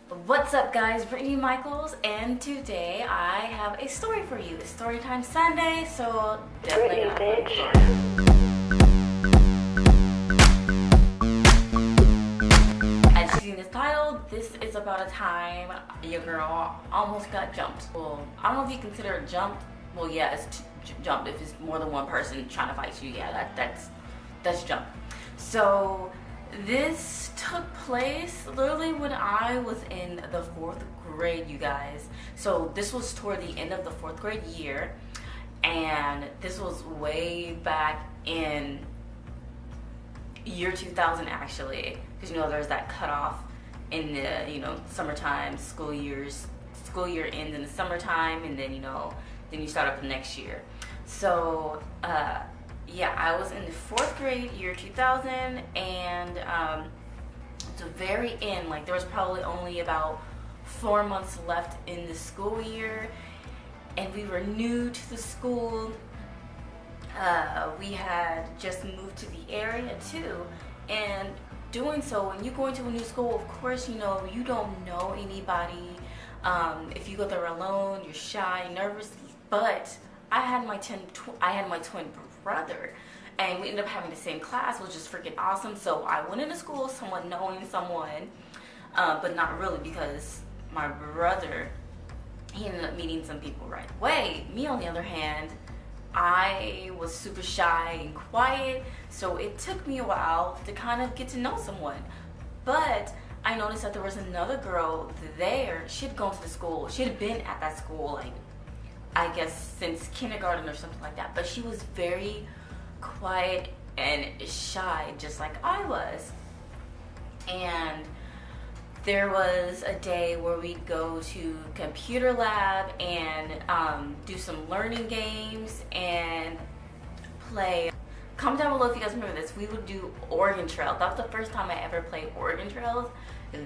What's up, guys? Brittany Michaels, and today I have a story for you. It's Storytime Sunday, so definitely Brittany, gonna bitch. As you've seen this title, this is about a time your girl almost got jumped. Well, I don't know if you consider it jumped. Well, yeah, it's jumped. If it's more than one person trying to fight you, yeah, that's jumped. So this took place literally when I was in the 4th grade, you guys. So this was toward the end of the 4th grade year, and this was way back in year 2000 actually, because there's that cutoff in the summertime school year ends in the summertime, and then then you start up the next year. So yeah, I was in the 4th grade, year 2000, and at the very end, like there was probably only about 4 months left in the school year, and we were new to the school. We had just moved to the area too, and doing so, when you go into a new school, of course, you don't know anybody. If you go there alone, you're shy, nervous. But I had my twin brother, and we ended up having the same class, which is freaking awesome. So I went into school somewhat knowing someone, but not really, because my brother, he ended up meeting some people right away. Me, on the other hand, I was super shy and quiet, so it took me a while to kind of get to know someone. But I noticed that there was another girl there. She had gone to the school. She had been at that school, like, I guess since kindergarten or something like that. But she was very quiet and shy, just like I was. And there was a day where we'd go to computer lab and do some learning games and play. Comment down below if you guys remember this. We would do Oregon Trail. That was the first time I ever played Oregon Trails.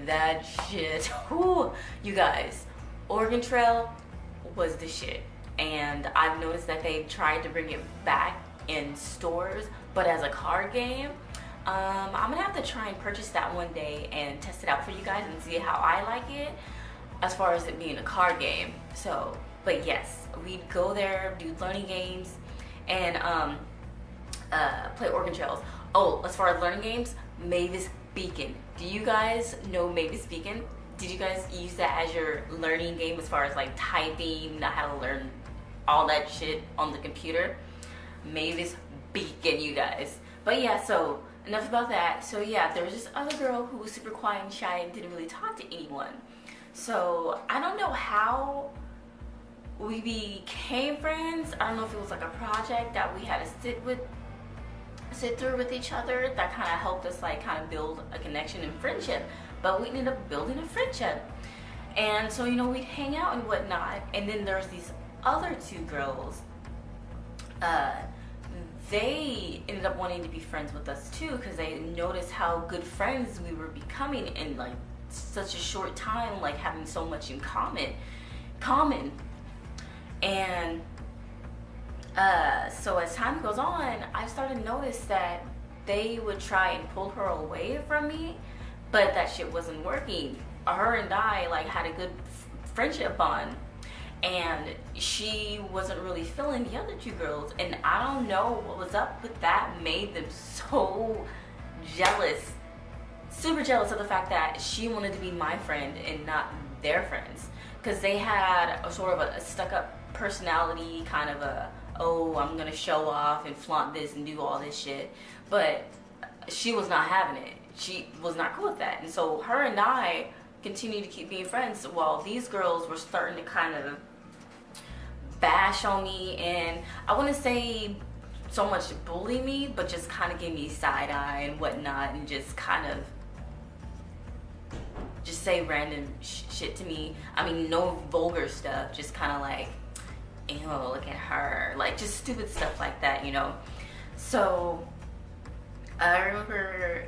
That shit, whoo, you guys, Oregon Trail was the shit. And I've noticed that they've tried to bring it back in stores, but as a card game. I'm gonna have to try and purchase that one day and test it out for you guys and see how I like it, as far as it being a card game. So, but yes, we'd go there, do learning games, and play Oregon Trails. Oh, as far as learning games, Mavis Beacon. Do you guys know Mavis Beacon? Did you guys use that as your learning game, as far as like typing, not how to learn all that shit on the computer? Mavis Beacon, you guys. But yeah, so enough about that. So yeah, there was this other girl who was super quiet and shy and didn't really talk to anyone. So I don't know how we became friends. I don't know if it was like a project that we had to sit through with each other that kind of helped us like kind of build a connection and friendship. But we ended up building a friendship, and so we'd hang out and whatnot. And then there's these other two girls. They ended up wanting to be friends with us too, because they noticed how good friends we were becoming in like such a short time, like having so much in common. And so as time goes on, I started to notice that they would try and pull her away from me, but that shit wasn't working. Her and I like had a good friendship bond, and she wasn't really feeling the other two girls, and I don't know what was up with that. Made them so jealous, super jealous of the fact that she wanted to be my friend and not their friends, because they had a sort of a stuck-up personality, kind of a, oh, I'm gonna show off and flaunt this and do all this shit. But she was not having it. She was not cool with that. And so her and I continued to keep being friends, while these girls were starting to kind of bash on me, and I wouldn't say so much bully me, but just kind of give me side eye and whatnot, and just kind of just say random shit to me. I mean, no vulgar stuff, just kind of like, ew, look at her, like just stupid stuff like that, So I remember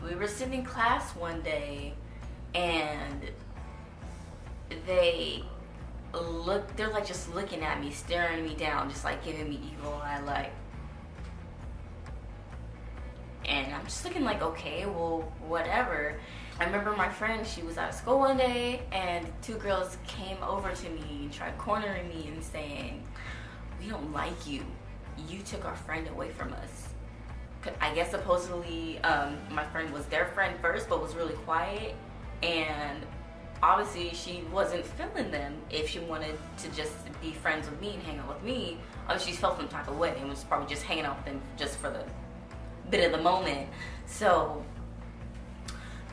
we were sitting in class one day, and they're like just looking at me, staring me down, just like giving me evil eye, like, and I'm just looking like, okay, well, whatever. I remember my friend, she was out of school one day, and two girls came over to me and tried cornering me and saying, "We don't like you. You took our friend away from us." I guess supposedly my friend was their friend first, but was really quiet, and obviously she wasn't feeling them. If she wanted to just be friends with me and hang out with me, obviously she felt some type of way and was probably just hanging out with them just for the bit of the moment. So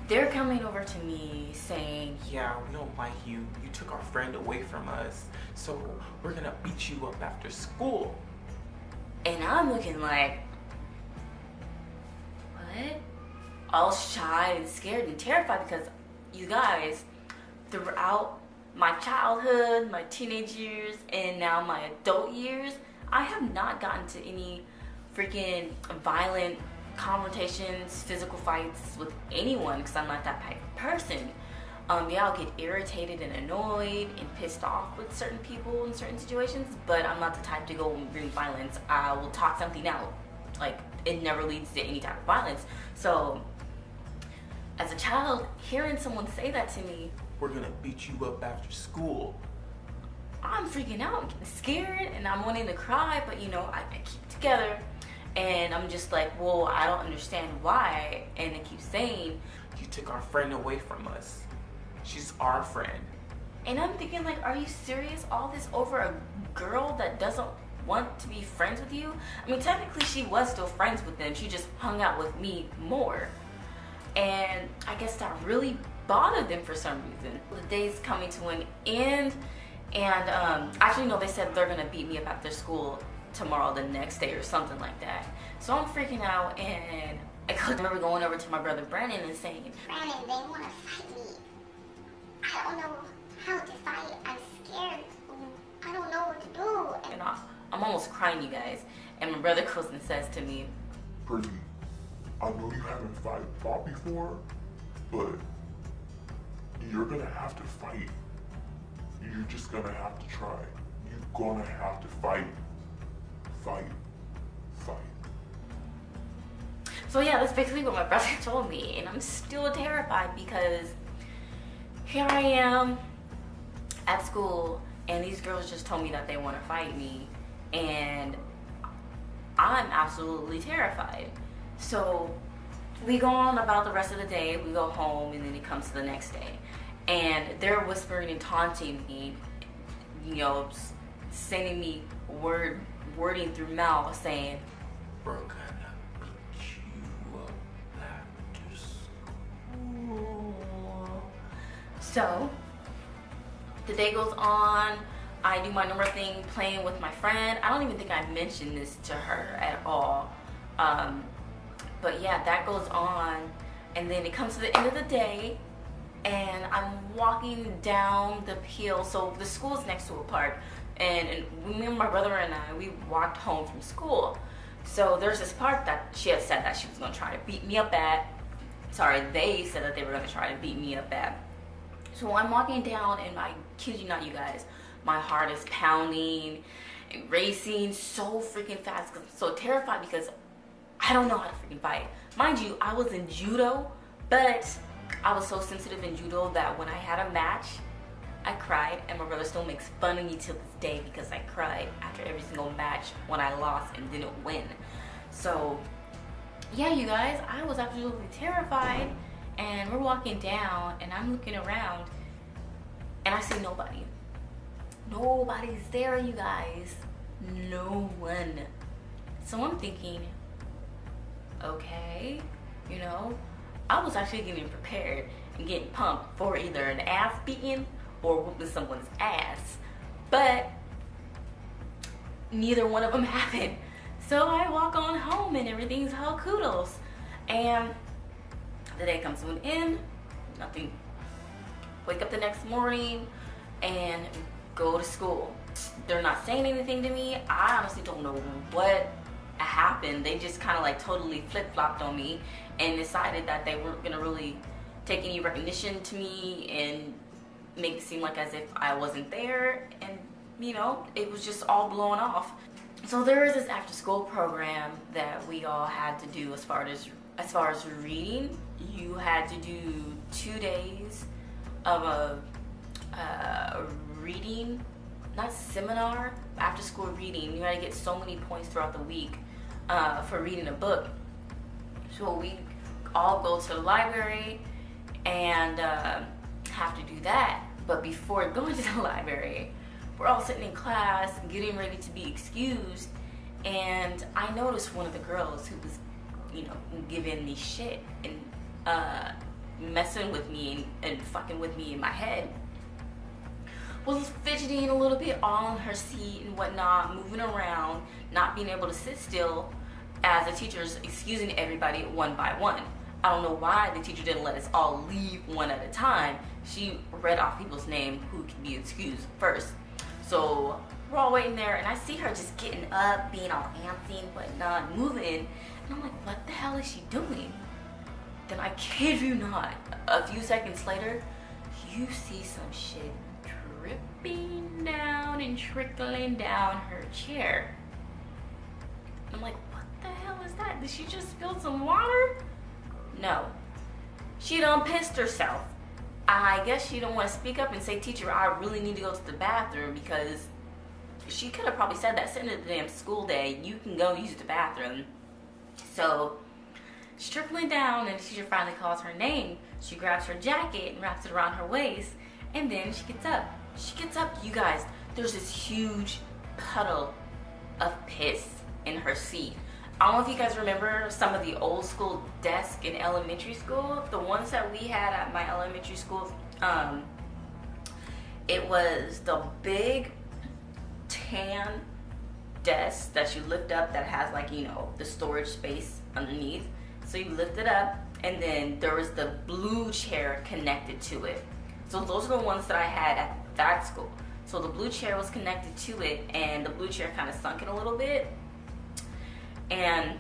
they're coming over to me saying, "Yeah, we don't like you. You took our friend away from us, so we're gonna beat you up after school." And I'm looking like, what? All shy and scared and terrified, because you guys, throughout my childhood, my teenage years, and now my adult years, I have not gotten to any freaking violent confrontations, physical fights with anyone, because I'm not that type of person. Yeah, I'll get irritated and annoyed and pissed off with certain people in certain situations, but I'm not the type to go and bring violence. I will talk something out. Like, it never leads to any type of violence. So, as a child, hearing someone say that to me, "We're gonna beat you up after school," I'm freaking out, I'm getting scared, and I'm wanting to cry, but you know, I keep it together. And I'm just like, well, I don't understand why. And they keep saying, "You took our friend away from us. She's our friend." And I'm thinking, like, are you serious? All this over a girl that doesn't want to be friends with you? I mean, technically she was still friends with them. She just hung out with me more. And I guess that really bothered them for some reason. The day's coming to an end. And actually, no, they said they're going to beat me up after school tomorrow, the next day, or something like that. So I'm freaking out, and I remember going over to my brother Brandon and saying, "Brandon, they want to fight me. I don't know how to fight. I'm scared. I don't know what to do." And I'm almost crying, you guys. And my brother goes and says to me, "Brittany, I know you haven't fought before, but you're gonna have to fight. You're just gonna have to try. You're gonna have to fight. Fight. Fight." So yeah, that's basically what my brother told me. And I'm still terrified, because here I am at school, and these girls just told me that they want to fight me, and I'm absolutely terrified. So we go on about the rest of the day, we go home, and then it comes to the next day. And they're whispering and taunting me, you know, sending me wording through mouth saying, "We're gonna beat you up after school." So the day goes on. I do my normal thing, playing with my friend. I don't even think I mentioned this to her at all. But yeah, that goes on. And then it comes to the end of the day, and I'm walking down the hill. So the school's next to a park, and me and my brother and I, we walked home from school. So there's this park that she had said that she was going to try to beat me up at. Sorry, they said that they were going to try to beat me up at. So I'm walking down, and I kid you not, you guys, my heart is pounding and racing so freaking fast, because I'm so terrified, because I don't know how to freaking fight. Mind you, I was in judo, but I was so sensitive in judo that when I had a match, I cried, and my brother still makes fun of me to this day because I cried after every single match when I lost and didn't win. So yeah, you guys, I was absolutely terrified, and we're walking down, and I'm looking around, and I see nobody. Nobody's there, you guys. No one. So I'm thinking, okay, you know, I was actually getting prepared and getting pumped for either an ass beating or whooping someone's ass. But neither one of them happened. So I walk on home, and everything's all kudos. And the day comes to an end, nothing. Wake up the next morning and go to school. They're not saying anything to me. I honestly don't know what happened. They just kind of like totally flip-flopped on me and decided that they weren't gonna really take any recognition to me and make it seem like as if I wasn't there, and you know, it was just all blown off. So there was this after-school program that we all had to do as far as reading. You had to do 2 days of a reading, not seminar, after school reading. You gotta get so many points throughout the week for reading a book. So we all go to the library and have to do that. But before going to the library, we're all sitting in class getting ready to be excused, and I noticed one of the girls who was, you know, giving me shit and messing with me and fucking with me in my head, was fidgeting a little bit all on her seat and whatnot, moving around, not being able to sit still as the teacher's excusing everybody one by one. I don't know why the teacher didn't let us all leave one at a time. She read off people's name who can be excused first. So we're all waiting there, and I see her just getting up, being all antsy and whatnot, moving, and I'm like, what the hell is she doing? Then I kid you not, a few seconds later, you see some shit dripping down and trickling down her chair. I'm like, what the hell is that? Did she just spill some water? No. She done pissed herself. I guess she don't want to speak up and say, teacher, I really need to go to the bathroom, because she could have probably said that sitting at the damn school day, you can go use the bathroom. So she's trickling down, and the teacher finally calls her name. She grabs her jacket and wraps it around her waist, and then she gets up. She gets up, you guys, there's this huge puddle of piss in her seat. I don't know if you guys remember some of the old school desks in elementary school. The ones that we had at my elementary school, it was the big tan desk that you lift up that has, like, you know, the storage space underneath. So you lift it up, and then there was the blue chair connected to it. So those are the ones that I had at that school. So the blue chair was connected to it, and the blue chair kind of sunk in a little bit. And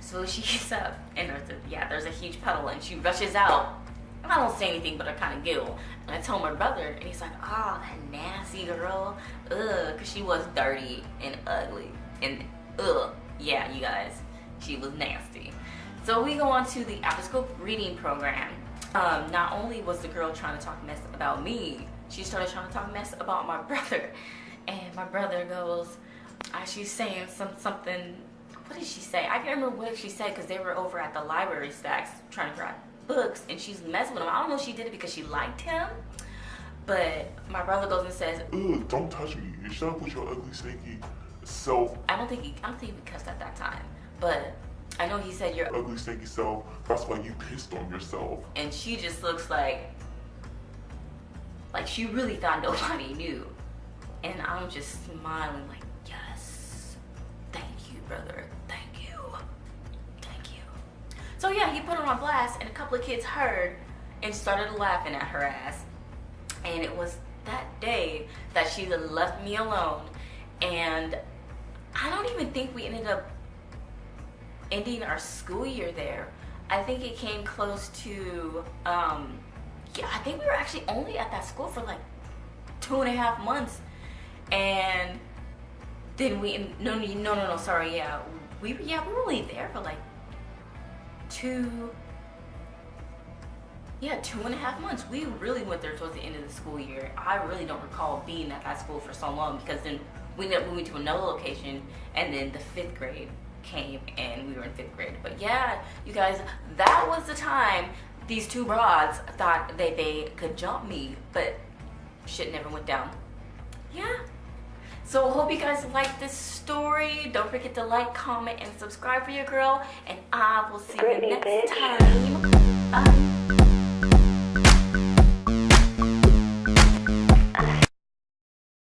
so she gets up, and there's a huge puddle, and she rushes out. I don't say anything, but I kind of giggle. And I tell my brother, and he's like, oh, that nasty girl. Ugh, because she was dirty and ugly. And yeah, you guys, she was nasty. So we go on to the after-school reading program. Not only was the girl trying to talk mess about me, she started trying to talk mess about my brother. And my brother goes, she's saying something. What did she say? I can't remember what she said, because they were over at the library stacks trying to grab books, and she's messing with him. I don't know if she did it because she liked him, but my brother goes and says, ugh, don't touch me. You shut up with your ugly, stinky self. I don't think he cussed at that time, but I know he said, your ugly, stinky self. That's why you pissed on yourself. And she just looks like she really thought nobody knew. And I'm just smiling like, yes, thank you, brother, thank you. So yeah, he put her on blast, and a couple of kids heard and started laughing at her ass. And it was that day that she left me alone. And I don't even think we ended up ending our school year there. I think it came close to, I think we were actually only at that school for like 2.5 months. And then we were only there for like 2.5 months. We really went there towards the end of the school year. I really don't recall being at that school for so long, because then we ended up moving to another location, and then the 5th grade came and we were in 5th grade. But yeah, you guys, that was the time these two broads thought they could jump me, but shit never went down. Yeah. So hope you guys liked this story. Don't forget to like, comment, and subscribe for your girl. And I will see you next time. Bye.